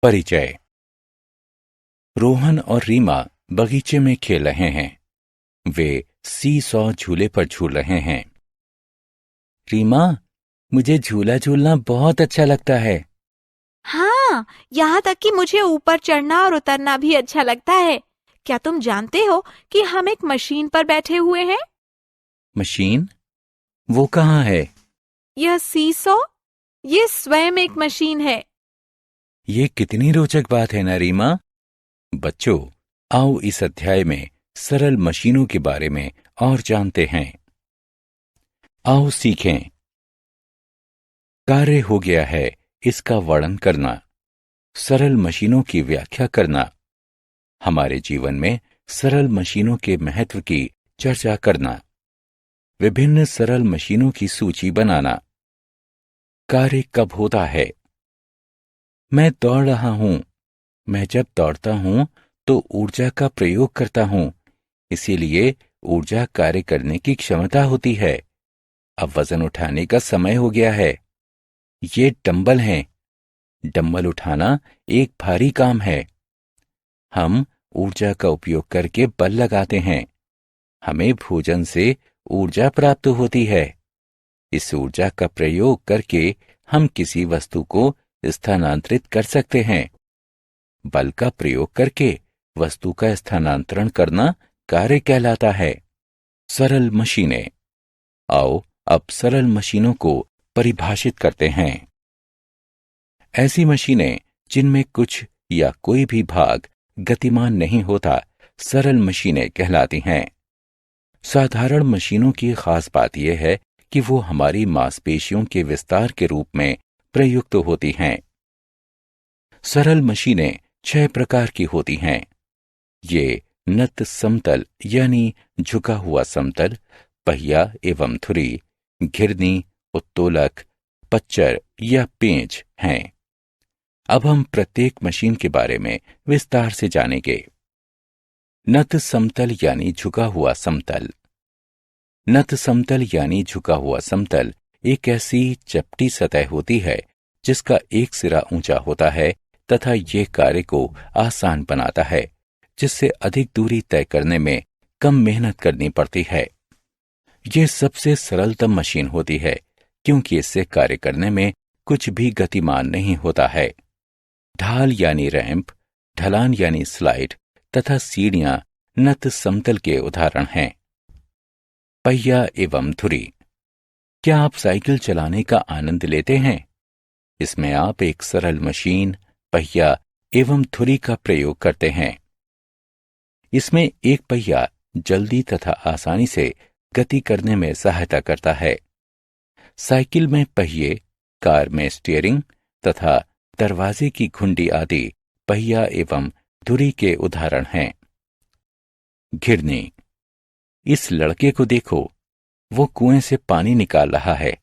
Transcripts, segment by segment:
परिचय। रोहन और रीमा बगीचे में खेल रहे हैं। वे सी सॉ झूले पर झूल रहे हैं। रीमा, मुझे झूला झूलना बहुत अच्छा लगता है। हाँ, यहाँ तक कि मुझे ऊपर चढ़ना और उतरना भी अच्छा लगता है। क्या तुम जानते हो कि हम एक मशीन पर बैठे हुए हैं? मशीन? वो कहाँ है? यह सीसॉ, ये स्वयं एक मशीन है। ये कितनी रोचक बात है ना रीमा। बच्चों, आओ इस अध्याय में सरल मशीनों के बारे में और जानते हैं। आओ सीखें। कार्य हो गया है, इसका वर्णन करना, सरल मशीनों की व्याख्या करना, हमारे जीवन में सरल मशीनों के महत्व की चर्चा करना, विभिन्न सरल मशीनों की सूची बनाना। कार्य कब होता है? मैं दौड़ रहा हूं। मैं जब दौड़ता हूं तो ऊर्जा का प्रयोग करता हूं, इसीलिए ऊर्जा कार्य करने की क्षमता होती है। अब वजन उठाने का समय हो गया है। ये डंबल हैं। डंबल उठाना एक भारी काम है। हम ऊर्जा का उपयोग करके बल लगाते हैं। हमें भोजन से ऊर्जा प्राप्त होती है। इस ऊर्जा का प्रयोग करके हम किसी वस्तु को स्थानांतरित कर सकते हैं। बल का प्रयोग करके वस्तु का स्थानांतरण करना कार्य कहलाता है। सरल मशीनें। आओ अब सरल मशीनों को परिभाषित करते हैं। ऐसी मशीनें जिनमें कुछ या कोई भी भाग गतिमान नहीं होता, सरल मशीनें कहलाती हैं। साधारण मशीनों की खास बात यह है कि वो हमारी मांसपेशियों के विस्तार के रूप में प्रयुक्त होती हैं। सरल मशीनें 6 प्रकार की होती हैं। ये नत समतल यानी झुका हुआ समतल, पहिया एवं धुरी, घिरनी, उत्तोलक, पच्चर या पेंच हैं। अब हम प्रत्येक मशीन के बारे में विस्तार से जानेंगे। नत समतल यानी झुका हुआ समतल। नत समतल यानी झुका हुआ समतल एक ऐसी चपटी सतह होती है जिसका एक सिरा ऊंचा होता है तथा ये कार्य को आसान बनाता है, जिससे अधिक दूरी तय करने में कम मेहनत करनी पड़ती है। ये सबसे सरलतम मशीन होती है क्योंकि इससे कार्य करने में कुछ भी गतिमान नहीं होता है। ढाल यानी रैंप, ढलान यानी स्लाइड तथा सीढ़ियां नत समतल के उदाहरण हैं। पहिया एवं धुरी। क्या आप साइकिल चलाने का आनंद लेते हैं? इसमें आप एक सरल मशीन, पहिया एवं धुरी का प्रयोग करते हैं। इसमें एक पहिया जल्दी तथा आसानी से गति करने में सहायता करता है। साइकिल में पहिए, कार में स्टीयरिंग तथा दरवाजे की घुंडी आदि पहिया एवं धुरी के उदाहरण हैं। घिरनी। इस लड़के को देखो, वो कुएं से पानी निकाल रहा है,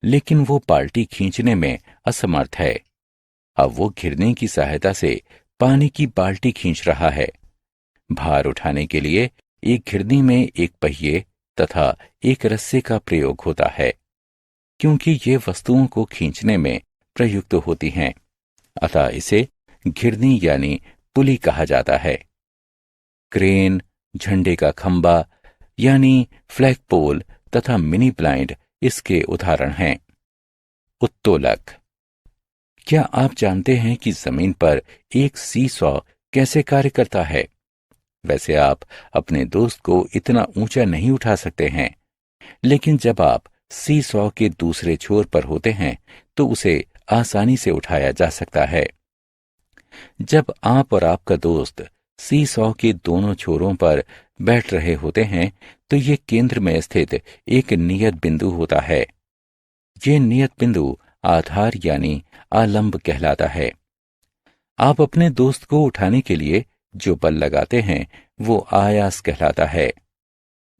लेकिन वो बाल्टी खींचने में असमर्थ है। अब वो घिरनी की सहायता से पानी की बाल्टी खींच रहा है। भार उठाने के लिए एक घिरनी में एक पहिए तथा एक रस्से का प्रयोग होता है, क्योंकि ये वस्तुओं को खींचने में प्रयुक्त होती हैं, अतः इसे घिरनी यानी पुली कहा जाता है। क्रेन, झंडे का खंबा यानी फ्लैग पोल तथा मिनी ब्लाइंड इसके उदाहरण हैं। उत्तोलक। क्या आप जानते हैं कि जमीन पर एक सी सॉ कैसे कार्य करता है? वैसे आप अपने दोस्त को इतना ऊंचा नहीं उठा सकते हैं, लेकिन जब आप सी सॉ के दूसरे छोर पर होते हैं तो उसे आसानी से उठाया जा सकता है। जब आप और आपका दोस्त सी सॉ के दोनों छोरों पर बैठ रहे होते हैं तो ये केंद्र में स्थित एक नियत बिंदु होता है। ये नियत बिंदु आधार यानी आलंब कहलाता है। आप अपने दोस्त को उठाने के लिए जो बल लगाते हैं वो आयास कहलाता है।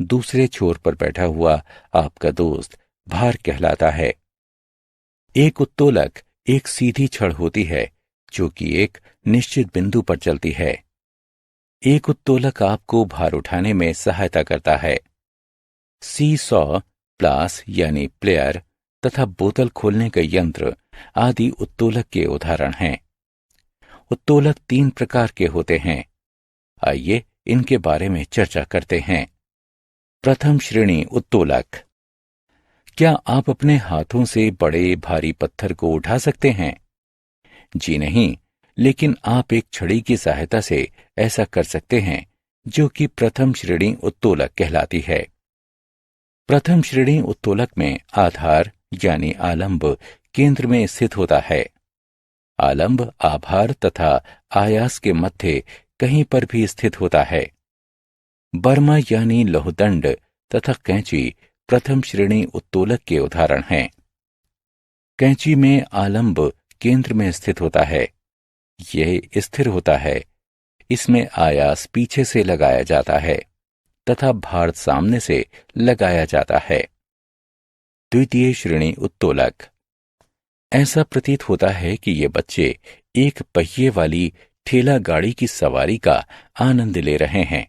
दूसरे छोर पर बैठा हुआ आपका दोस्त भार कहलाता है। एक उत्तोलक एक सीधी छड़ होती है जो कि एक निश्चित बिंदु पर चलती है। एक उत्तोलक आपको भार उठाने में सहायता करता है। सी सॉ प्लास यानी प्लेयर तथा बोतल खोलने का यंत्र आदि उत्तोलक के उदाहरण हैं। उत्तोलक 3 प्रकार के होते हैं। आइए इनके बारे में चर्चा करते हैं। प्रथम श्रेणी उत्तोलक। क्या आप अपने हाथों से बड़े भारी पत्थर को उठा सकते हैं? जी नहीं, लेकिन आप एक छड़ी की सहायता से ऐसा कर सकते हैं, जो कि प्रथम श्रेणी उत्तोलक कहलाती है। प्रथम श्रेणी उत्तोलक में आधार यानी आलंब केंद्र में स्थित होता है। आलंब आभार तथा आयास के मध्य कहीं पर भी स्थित होता है। बर्मा यानी लौहदंड तथा कैंची प्रथम श्रेणी उत्तोलक के उदाहरण हैं। कैंची में आलंब केंद्र में स्थित होता है। यह स्थिर होता है। इसमें आयास पीछे से लगाया जाता है तथा भार सामने से लगाया जाता है। द्वितीय श्रेणी उत्तोलक। ऐसा प्रतीत होता है कि ये बच्चे एक पहिए वाली ठेला गाड़ी की सवारी का आनंद ले रहे हैं।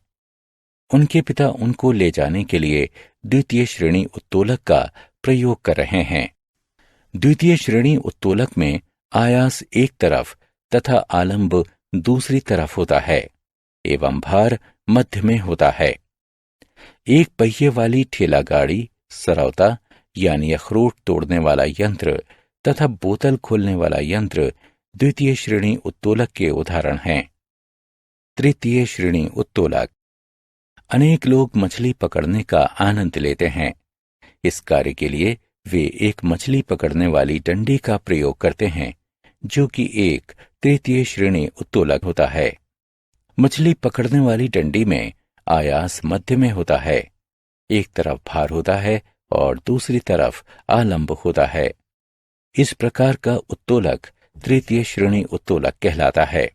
उनके पिता उनको ले जाने के लिए द्वितीय श्रेणी उत्तोलक का प्रयोग कर रहे हैं। द्वितीय श्रेणी उत्तोलक में आयास एक तरफ तथा आलंब दूसरी तरफ होता है एवं भार मध्य में होता है। एक पहिए वाली ठेला गाड़ी, सरौता यानी अखरोट तोड़ने वाला यंत्र तथा बोतल खोलने वाला यंत्र द्वितीय श्रेणी उत्तोलक के उदाहरण हैं। तृतीय श्रेणी उत्तोलक। अनेक लोग मछली पकड़ने का आनंद लेते हैं। इस कार्य के लिए वे एक मछली पकड़ने वाली डंडी का प्रयोग करते हैं, जो कि एक तृतीय श्रेणी उत्तोलक होता है। मछली पकड़ने वाली डंडी में आयास मध्य में होता है। एक तरफ भार होता है और दूसरी तरफ आलंब होता है। इस प्रकार का उत्तोलक तृतीय श्रेणी उत्तोलक कहलाता है।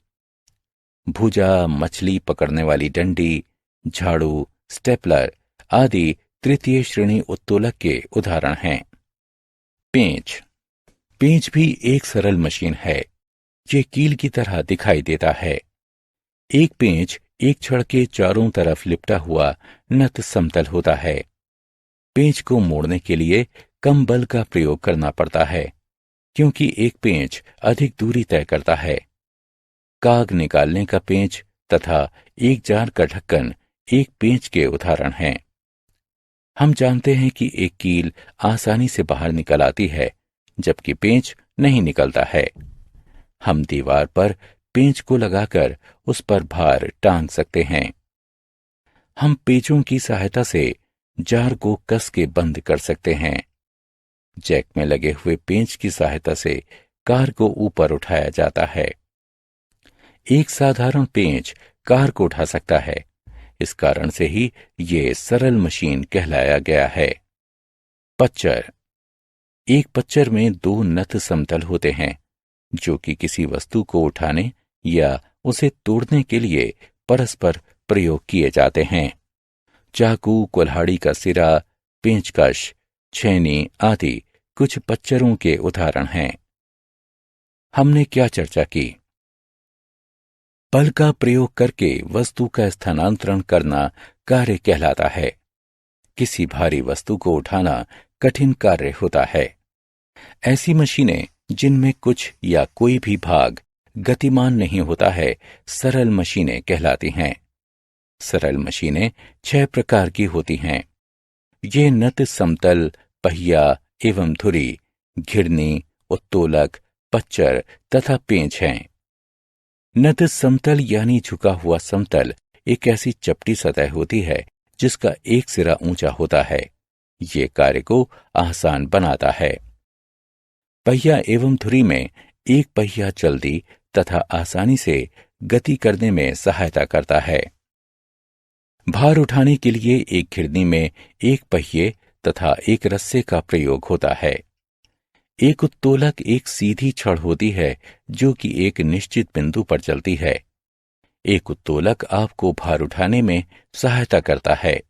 भुजा, मछली पकड़ने वाली डंडी, झाड़ू, स्टेपलर आदि तृतीय श्रेणी उत्तोलक के उदाहरण हैं। पेंच। पेंच भी एक सरल मशीन है। ये कील की तरह दिखाई देता है। एक पेंच एक छड़ के चारों तरफ लिपटा हुआ नत समतल होता है। पेंच को मोड़ने के लिए कम बल का प्रयोग करना पड़ता है, क्योंकि एक पेंच अधिक दूरी तय करता है। काग निकालने का पेंच तथा एक जार का ढक्कन एक पेंच के उदाहरण हैं। हम जानते हैं कि एक कील आसानी से बाहर निकल आती है, जबकि पेंच नहीं निकलता है। हम दीवार पर पेंच को लगाकर उस पर भार टांग सकते हैं। हम पेंचों की सहायता से जार को कस के बंद कर सकते हैं। जैक में लगे हुए पेंच की सहायता से कार को ऊपर उठाया जाता है। एक साधारण पेंच कार को उठा सकता है। इस कारण से ही ये सरल मशीन कहलाया गया है। पच्चर। एक पच्चर में 2 नत समतल होते हैं, जो कि किसी वस्तु को उठाने या उसे तोड़ने के लिए परस्पर प्रयोग किए जाते हैं। चाकू, कुल्हाड़ी का सिरा, पेंचकश, छेनी आदि कुछ पच्चरों के उदाहरण हैं। हमने क्या चर्चा की? बल का प्रयोग करके वस्तु का स्थानांतरण करना कार्य कहलाता है। किसी भारी वस्तु को उठाना कठिन कार्य होता है। ऐसी मशीनें जिनमें कुछ या कोई भी भाग गतिमान नहीं होता है, सरल मशीनें कहलाती हैं। सरल मशीनें 6 प्रकार की होती हैं। ये नत समतल, पहिया एवं धुरी, घिरनी, उत्तोलक, पच्चर तथा पेंच हैं। नत समतल यानी झुका हुआ समतल एक ऐसी चपटी सतह होती है जिसका एक सिरा ऊंचा होता है। ये कार्य को आसान बनाता है। पहिया एवं धुरी में एक पहिया जल्दी तथा आसानी से गति करने में सहायता करता है। भार उठाने के लिए एक घिरनी में एक पहिए तथा एक रस्से का प्रयोग होता है। एक उत्तोलक एक सीधी छड़ होती है जो कि एक निश्चित बिंदु पर चलती है। एक उत्तोलक आपको भार उठाने में सहायता करता है।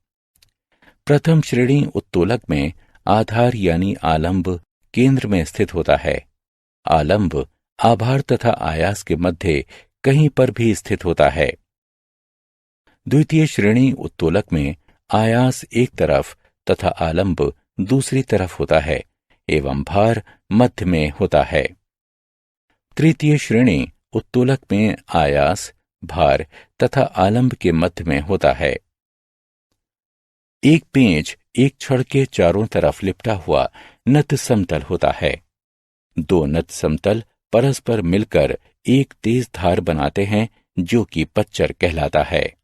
प्रथम श्रेणी उत्तोलक में आधार यानी आलंब केंद्र में स्थित होता है। आलंब आभार तथा आयास के मध्य कहीं पर भी स्थित होता है। द्वितीय श्रेणी उत्तोलक में आयास एक तरफ तथा आलंब दूसरी तरफ होता है एवं भार मध्य में होता है। तृतीय श्रेणी उत्तोलक में आयास, भार तथा आलंब के मध्य में होता है। एक पेंच एक छड़ के चारों तरफ लिपटा हुआ नत समतल होता है। दो नत समतल परस्पर मिलकर एक तेज धार बनाते हैं जो कि पच्चर कहलाता है।